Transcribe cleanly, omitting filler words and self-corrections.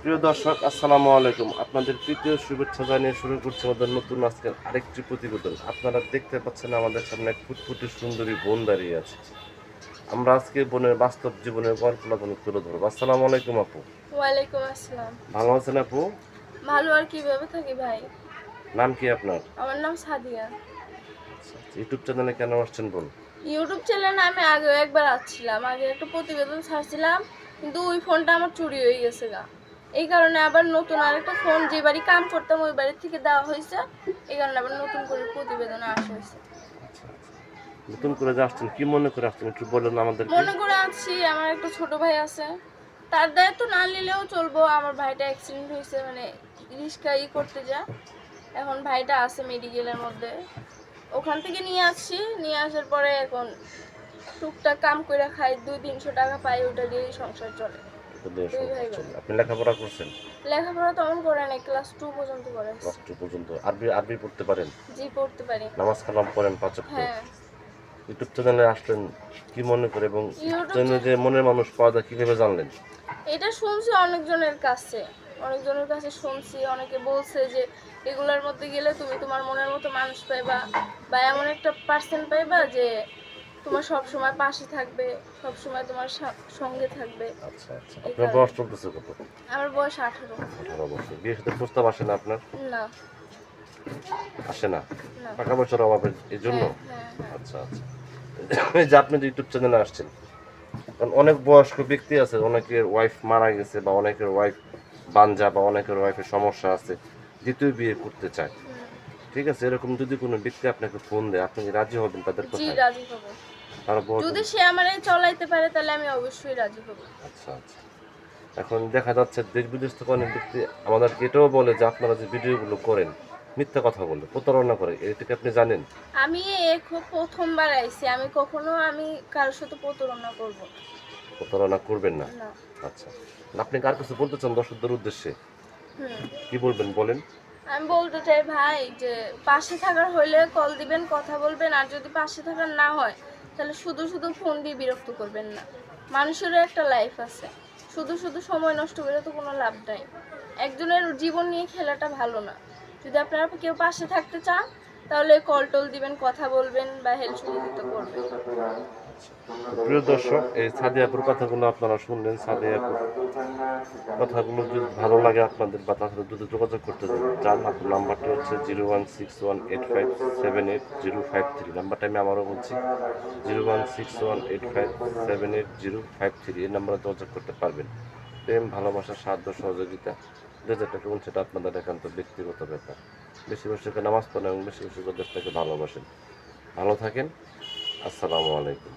প্রিয় দর্শক, আসসালামু আলাইকুম। আপনাদের তৃতীয় শুভেচ্ছা জানিয়ে শুরু করছি আমাদের নতুন আজকের আরেকটি প্রতিবেদন। আপনারা দেখতে পাচ্ছেন আমাদের সামনে এক ফুটফুটে সুন্দরী বোন দাঁড়িয়ে আছে। আমরা আজকে বোনের বাস্তব জীবনের গল্পটা তুলে ধরবো। আসসালামু আলাইকুম আপু। ওয়ালাইকুম আসসালাম। ভালো আছেন আপু? ভালো আর কিভাবে থাকি ভাই? নাম কি আপনার? আমার নাম সাদিয়া। ইউটিউব চ্যানেলে কেন আসছেন বোন? ইউটিউব চ্যানেলে আমি আগেও একবার আসছিলাম, আগে একটা প্রতিবেদন ছাড়ছিলাম, কিন্তু ওই ফোনটা আমার চুরি হয়ে গেছে গা। এই কারণে আবার নতুন আরেকটা ফোন, যে বাড়ি কাম করতাম ওই বাড়ি থেকে দেওয়া হয়েছে। এই কারণে আবার নতুন করে প্রতিবেদনে আসা হয়েছে। নতুন করে যে আসছেন, কি মনে করে আসছেন একটু বলেন আমাদেরকে। মনে করে আসছি, আমার একটা ছোট ভাই আছে, তার দায়িত্ব না নিলেও চলবো। আমার ভাইটা অ্যাক্সিডেন্ট হয়েছে, মানে রিক্সা করতে যা, এখন ভাইটা আছে মেডিকেলের মধ্যে। ওখান থেকে নিয়ে আসছি, নিয়ে আসার পরে এখন টুকটাক কাম করে খাই, 200-300 টাকা পাই, ওটা দিয়েই সংসার চলে। আপনি লেখাপড়া করছেন? লেখাপড়া তেমন করে নাই, ক্লাস 2 পর্যন্ত করে। ক্লাস 2 পর্যন্ত। আরবি আরবি পড়তে পারেন? জি, পড়তে পারি। নামাজ কালাম পড়েন 5 ওয়াক্ত? হ্যাঁ। ইউটিউব চ্যানেলে আসলেন কি মনে করে, এবং ইউটিউব চ্যানেলে যে মনের মানুষ পাওয়া যায় কিভাবে জানলেন? এটা শুনছি অনেকজনের কাছে শুনছি, অনেকে বলছে যে এগুলোর মধ্যে গেলে তুমি তোমার মনের মতো মানুষ পাইবা, বা এমন একটা পার্সন পাইবা যে তোমার সব সময় পাশে থাকবে, সব সময় তোমার সঙ্গে থাকবে। আচ্ছা আচ্ছা। আপনার বয়স চলতেছে কত? আমার বয়স 18। 18 বছর। বিয়ের সাথে প্রস্তাব আসে না আপনার? না। আসে না? না। টাকা পয়সার অভাবের এই জন্য? হ্যাঁ, হ্যাঁ। আচ্ছা আচ্ছা। এই যে আপনি যে ইউটিউব চ্যানেলে আসছেন, কারণ অনেক বয়স্ক ব্যক্তি আছে, অনেকের ওয়াইফ মারা গেছে, বা অনেকের ওয়াইফ বানজা, বা অনেকের ওয়াইফের সমস্যা আছে, দ্বিতীয় বিয়ে করতে চায়। ঠিক আছে, এরকম যদি কোনো ব্যক্তি আপনাকে ফোন দেয়, আপনি কি রাজি হবেন তাদের জি, কথায়? রাজি হব। যদি সে আমারে চলাইতে পারে তাহলে আমি অবশ্যই রাজি হব। আচ্ছা আচ্ছা। এখন দেখা যাচ্ছে দেশ বিদেশ থেকে অনেক ব্যক্তি আমাদেরকে এটাও বলে যে আপনারা যে ভিডিওগুলো করেন মিথ্যা কথা বলে, প্রতারণা করে, এটা কি আপনি জানেন? আমি খুব প্রথমবার আইছি, আমি কখনো কারোর সাথে প্রতারণা করব না। প্রতারণা করবেন না? না। আচ্ছা। আপনি কার কাছে বলতে চান দর্শকদের উদ্দেশ্যে? কি বলবেন বলেন? আমি বলতে চাই ভাই, যে পাশে থাকার হইলে কল দিবেন, কথা বলবেন, আর যদি পাশে থাকার না হয় তাহলে শুধু শুধু ফোন দিয়ে বিরক্ত করবেন না। মানুষেরও একটা লাইফ আছে, শুধু শুধু সময় নষ্ট করে তো কোনো লাভ নাই। একজনের জীবন নিয়ে খেলাটা ভালো না। যদি আপনারা কেউ পাশে থাকতে চান তাহলে কল টল দিবেন, কথা বলবেন, বা হেল্প সহযোগিতা করবেন। প্রিয় দর্শক, এই সাদিয়াপুর কথাগুলো আপনারা শুনলেন। সাদিয়াপুর কথাগুলো যদি ভালো লাগে আপনাদের, বা তার সাথে যদি যোগাযোগ করতে চান, আপনার নাম্বারটি হচ্ছে 016185780053। নাম্বারটা আমি আবারও বলছি, 016185780053। এই নাম্বারে যোগাযোগ করতে পারবেন। প্রেম, ভালোবাসা, সাহায্য, সহযোগিতা যে যেটা করুন সেটা আপনাদের একান্ত ব্যক্তিগত ব্যাপার। বেশি বেশি করে নামাজ পড়েন এবং বেশি বেশি করে দেশটাকে ভালোবাসেন। ভালো থাকেন। আসসালামু আলাইকুম।